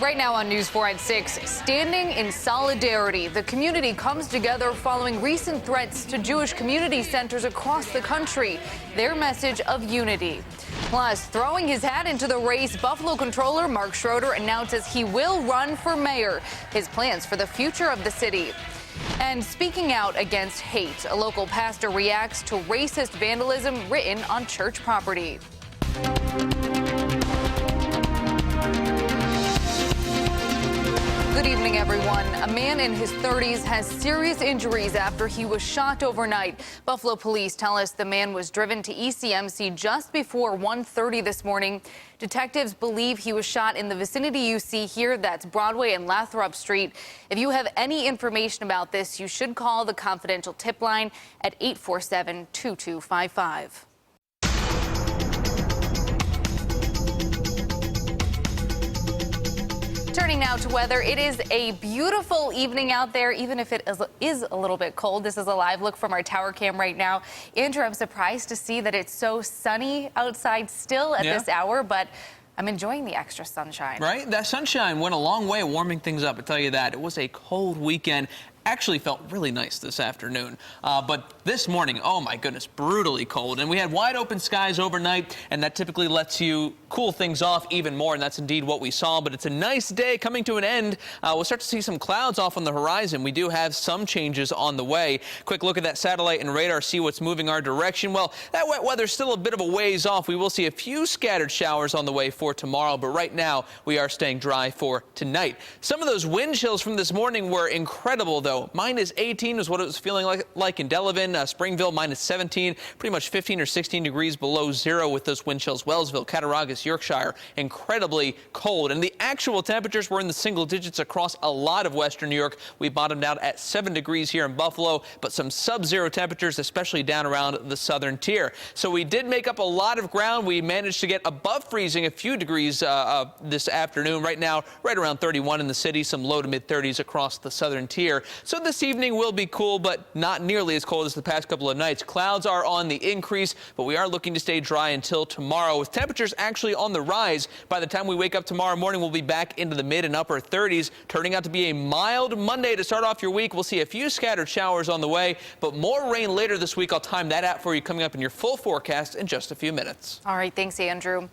Right now on News 4 at 6, standing in solidarity. The community comes together following recent threats to Jewish community centers across the country. Their message of unity. Plus, throwing his hat into the race, Buffalo Controller Mark Schroeder announces he will run for mayor. His plans for the future of the city. And speaking out against hate, a local pastor reacts to racist vandalism written on church property. Good evening, everyone. A man in his 30s has serious injuries after he was shot overnight. Buffalo police tell us the man was driven to ECMC just before 1:30 this morning. Detectives believe he was shot in the vicinity you see here. That's Broadway and Lathrop Street. If you have any information about this, you should call the confidential tip line at 847-2255. Turning now to weather, it is a beautiful evening out there, even if it is a little bit cold. This is a live look from our tower cam right now. Andrew, I'm surprised to see that it's so sunny outside still at this hour, but I'm enjoying the extra sunshine. Right? That sunshine went a long way warming things up, I tell you that. It was a cold weekend. Actually felt really nice this afternoon. But this morning, oh my goodness, brutally cold. And we had wide open skies overnight, and that typically lets you cool things off even more, and that's indeed what we saw. But it's a nice day coming to an end. We'll start to see some clouds off on the horizon. We do have some changes on the way. Quick look at that satellite and radar, see what's moving our direction. Well, that wet weather's still a bit of a ways off. We will see a few scattered showers on the way for tomorrow, but right now we are staying dry for tonight. Some of those wind chills from this morning were incredible, though. Minus 18 is what it was feeling like in Delavan. Springville, minus 17, pretty much 15 or 16 degrees below zero with those wind chills. Wellsville, Cattaraugus, Yorkshire, incredibly cold. And the actual temperatures were in the single digits across a lot of western New York. We bottomed out at 7 degrees here in Buffalo, but some sub-zero temperatures, especially down around the southern tier. So we did make up a lot of ground. We managed to get above freezing a few degrees this afternoon. Right now, right around 31 in the city, some low to mid 30s across the southern tier. So this evening will be cool, but not nearly as cold as the past couple of nights. Clouds are on the increase, but we are looking to stay dry until tomorrow, with temperatures actually on the rise. By the time we wake up tomorrow morning, we'll be back into the mid and upper 30s, turning out to be a mild Monday to start off your week. We'll see a few scattered showers on the way, but more rain later this week. I'll time that out for you coming up in your full forecast in just a few minutes. All right, thanks, Andrew.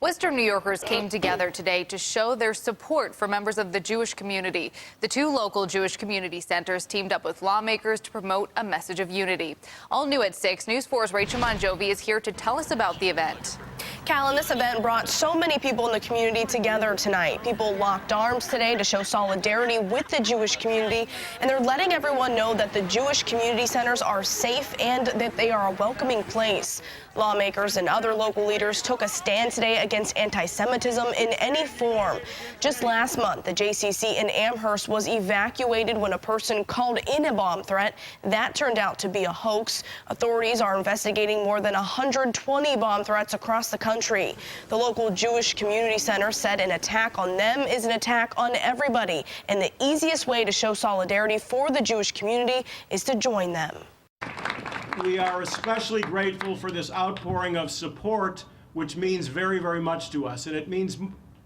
Western New Yorkers came together today to show their support for members of the Jewish community. The two local Jewish community centers teamed up with lawmakers to promote a message of unity. All new at 6, News 4's Rachel Monjovi is here to tell us about the event. Callan, this event brought so many people in the community together tonight. People locked arms today to show solidarity with the Jewish community, and they're letting everyone know that the Jewish community centers are safe and that they are a welcoming place. Lawmakers and other local leaders took a stand today against anti-Semitism in any form. Just last month, the JCC in Amherst was evacuated when a person called in a bomb threat. That turned out to be a hoax. Authorities are investigating more than 120 bomb threats across the country. The local Jewish community center said an attack on them is an attack on everybody, and the easiest way to show solidarity for the Jewish community is to join them. We are especially grateful for this outpouring of support, which means very, very much to us. And it means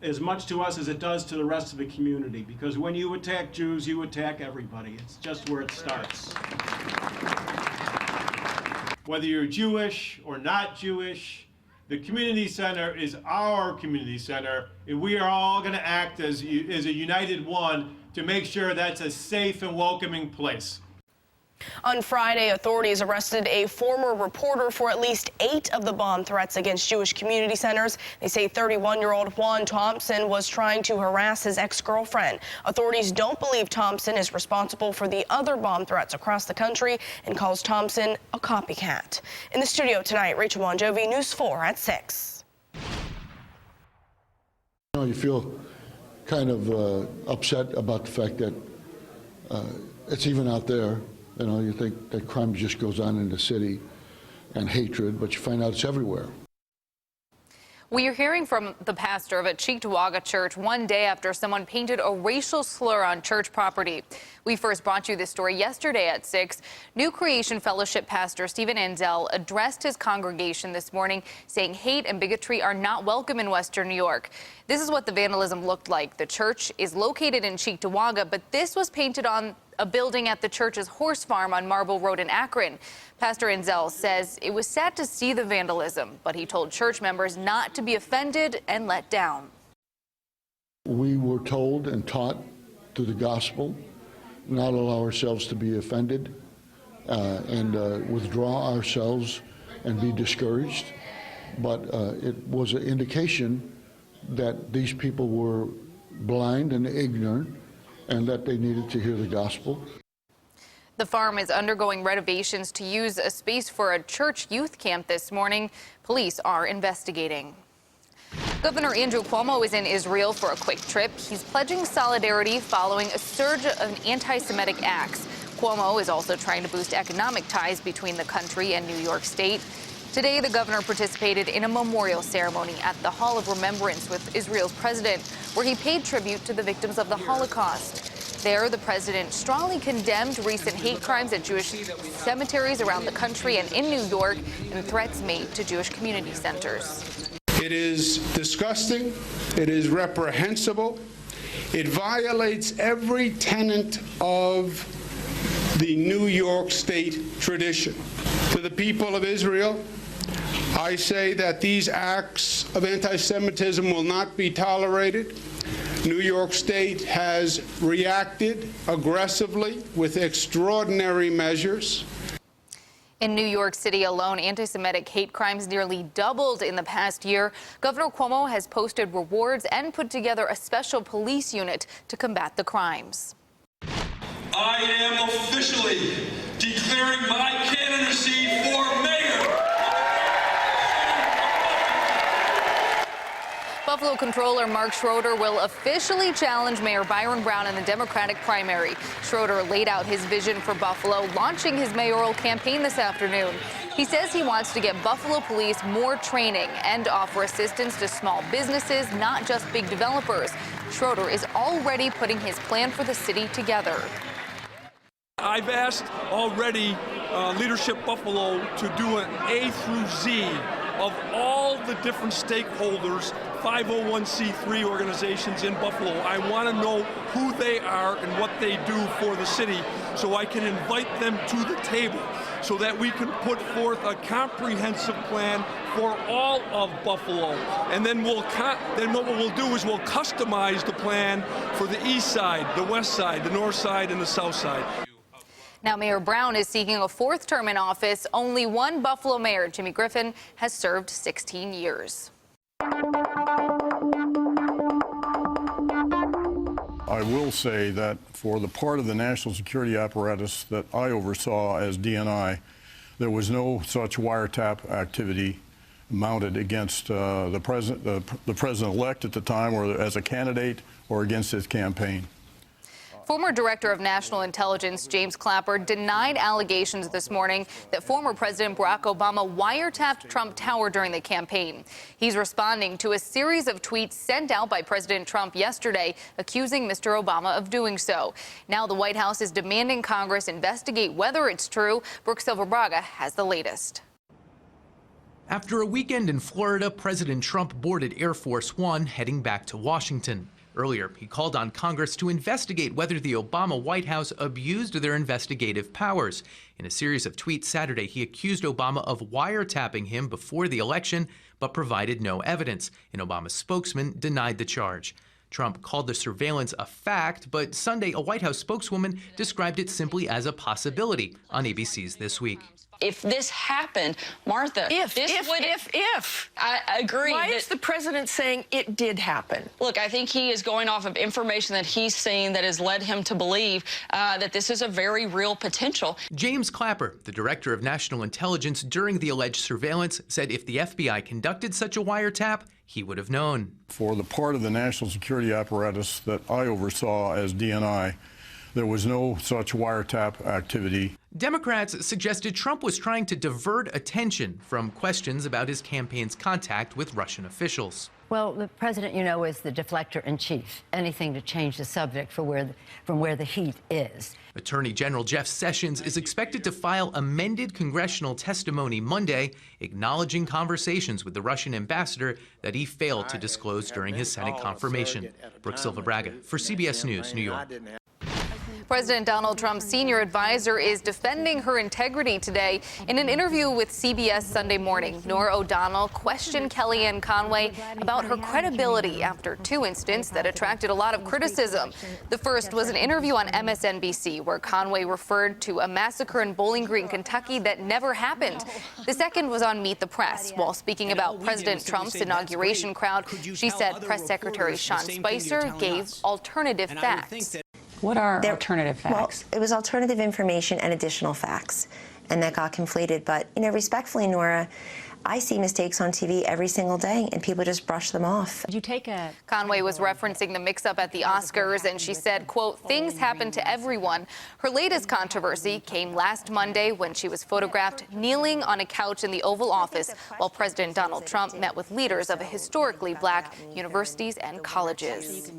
as much to us as it does to the rest of the community, because when you attack Jews, you attack everybody. It's just where it starts. Whether you're Jewish or not Jewish, the community center is our community center, and we are all going to act as a united one to make sure that's a safe and welcoming place. On Friday, authorities arrested a former reporter for at least 8 of the bomb threats against Jewish community centers. They say 31-year-old Juan Thompson was trying to harass his ex-girlfriend. Authorities don't believe Thompson is responsible for the other bomb threats across the country and calls Thompson a copycat. In the studio tonight, Rachel Monjovi, News 4 at 6. You feel kind of upset about the fact that it's even out there. You know, you think that crime just goes on in the city and hatred, but you find out it's everywhere. We are hearing from the pastor of a Cheektowaga church one day after someone painted a racial slur on church property. We first brought you this story yesterday at 6. New Creation Fellowship pastor Stephen Anzel addressed his congregation this morning, saying hate and bigotry are not welcome in Western New York. This is what the vandalism looked like. The church is located in Cheektowaga, but this was painted on a building at the church's horse farm on Marble Road in Akron. Pastor Anzel says it was sad to see the vandalism, but he told church members not to be offended and let down. We were told and taught through the gospel not allow ourselves to be offended and withdraw ourselves and be discouraged. But it was an indication that these people were blind and ignorant and that they needed to hear the gospel. The farm is undergoing renovations to use a space for a church youth camp this morning. Police are investigating. Governor Andrew Cuomo is in Israel for a quick trip. He's pledging solidarity following a surge of anti-Semitic acts. Cuomo is also trying to boost economic ties between the country and New York State. Today, the governor participated in a memorial ceremony at the Hall of Remembrance with Israel's president, where he paid tribute to the victims of the Holocaust. There, the president strongly condemned recent hate crimes at Jewish cemeteries around the country and in New York and threats made to Jewish community centers. It is disgusting. It is reprehensible. It violates every tenet of the New York State tradition. To the people of Israel, I say that these acts of anti-Semitism will not be tolerated. New York State has reacted aggressively with extraordinary measures. In New York City alone, anti-Semitic hate crimes nearly doubled in the past year. Governor Cuomo has posted rewards and put together a special police unit to combat the crimes. I am officially declaring my candidacy for mayor. Buffalo Controller Mark Schroeder will officially challenge Mayor Byron Brown in the Democratic primary. Schroeder laid out his vision for Buffalo, launching his mayoral campaign this afternoon. He says he wants to get Buffalo police more training and offer assistance to small businesses, not just big developers. Schroeder is already putting his plan for the city together. I've asked already Leadership Buffalo to do an A through Z of all the different stakeholders, 501c3 organizations in Buffalo. I want to know who they are and what they do for the city so I can invite them to the table so that we can put forth a comprehensive plan for all of Buffalo. And then what we'll do is we'll customize the plan for the east side, the west side, the north side, and the south side. Now, Mayor Brown is seeking a fourth term in office. Only one Buffalo mayor, Jimmy Griffin, has served 16 years. I will say that for the part of the national security apparatus that I oversaw as DNI, there was no such wiretap activity mounted against the president-elect at the time, or as a candidate, or against his campaign. Former Director of National Intelligence James Clapper denied allegations this morning that former President Barack Obama wiretapped Trump Tower during the campaign. He's responding to a series of tweets sent out by President Trump yesterday accusing Mr. Obama of doing so. Now the White House is demanding Congress investigate whether it's true. Brooke Silverbraga has the latest. After a weekend in Florida, President Trump boarded Air Force One heading back to Washington. Earlier, he called on Congress to investigate whether the Obama White House abused their investigative powers. In a series of tweets Saturday, he accused Obama of wiretapping him before the election, but provided no evidence. An Obama spokesman denied the charge. Trump called the surveillance a fact, but Sunday, a White House spokeswoman described it simply as a possibility on ABC's This Week. If this happened, Martha, if. I agree. Why is the president saying it did happen? Look, I think he is going off of information that he's seen that has led him to believe that this is a very real potential. James Clapper, the director of national intelligence during the alleged surveillance, said if the FBI conducted such a wiretap, he would have known. For the part of the national security apparatus that I oversaw as DNI, There was no such wiretap activity. Democrats suggested Trump was trying to divert attention from questions about his campaign's contact with Russian officials. Well, the president, you know, is the deflector in chief. Anything to change the subject from where the heat is. Attorney General Jeff Sessions is expected to file amended congressional testimony Monday, acknowledging conversations with the Russian ambassador that he failed to disclose during his Senate confirmation. Brooke Silva-Braga for CBS News, New York. President Donald Trump's senior advisor is defending her integrity today. In an interview with CBS Sunday Morning, Norah O'Donnell questioned Kellyanne Conway about her credibility after two incidents that attracted a lot of criticism. The first was an interview on MSNBC where Conway referred to a massacre in Bowling Green, Kentucky that never happened. The second was on Meet the Press. While speaking about President Trump's inauguration crowd, she said Press Secretary Sean Spicer gave alternative facts. What are alternative facts? Well, it was alternative information and additional facts, and that got conflated. But, you know, respectfully, Norah, I see mistakes on TV every single day, and people just brush them off. Did you take Conway was referencing the mix-up at the Oscars, and she said, quote, "Things happen to everyone." Her latest controversy came last Monday when she was photographed kneeling on a couch in the Oval Office while President Donald Trump met with leaders of historically black universities and colleges.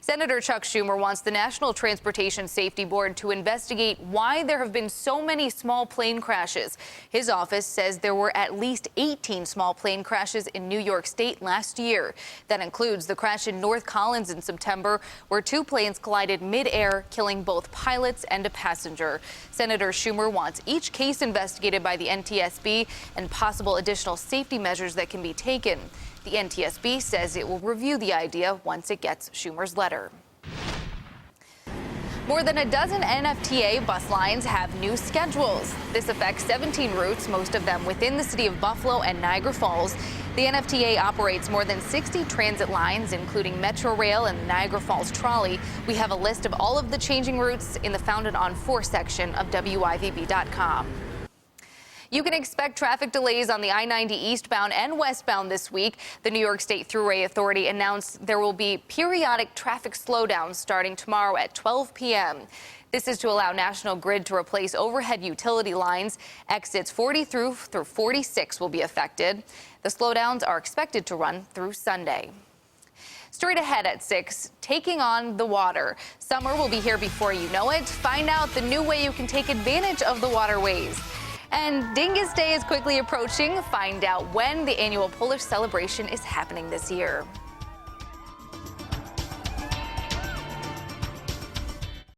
Senator Chuck Schumer wants the National Transportation Safety Board to investigate why there have been so many small plane crashes. His office says there were at least 18 small plane crashes in New York State last year. That includes the crash in North Collins in September, where two planes collided mid-air, killing both pilots and a passenger. Senator Schumer wants each case investigated by the NTSB and possible additional safety measures that can be taken. The NTSB says it will review the idea once it gets Schumer's letter. More than a dozen NFTA bus lines have new schedules. This affects 17 routes, most of them within the city of Buffalo and Niagara Falls. The NFTA operates more than 60 transit lines, including Metro Rail and the Niagara Falls Trolley. We have a list of all of the changing routes in the Founded on 4 section of WIVB.com. You can expect traffic delays on the I-90 eastbound and westbound this week. The New York State Thruway Authority announced there will be periodic traffic slowdowns starting tomorrow at 12 p.m. This is to allow National Grid to replace overhead utility lines. Exits 40 through 46 will be affected. The slowdowns are expected to run through Sunday. Straight ahead at 6, taking on the water. Summer will be here before you know it. Find out the new way you can take advantage of the waterways. And Dingus Day is quickly approaching. Find out when the annual Polish celebration is happening this year.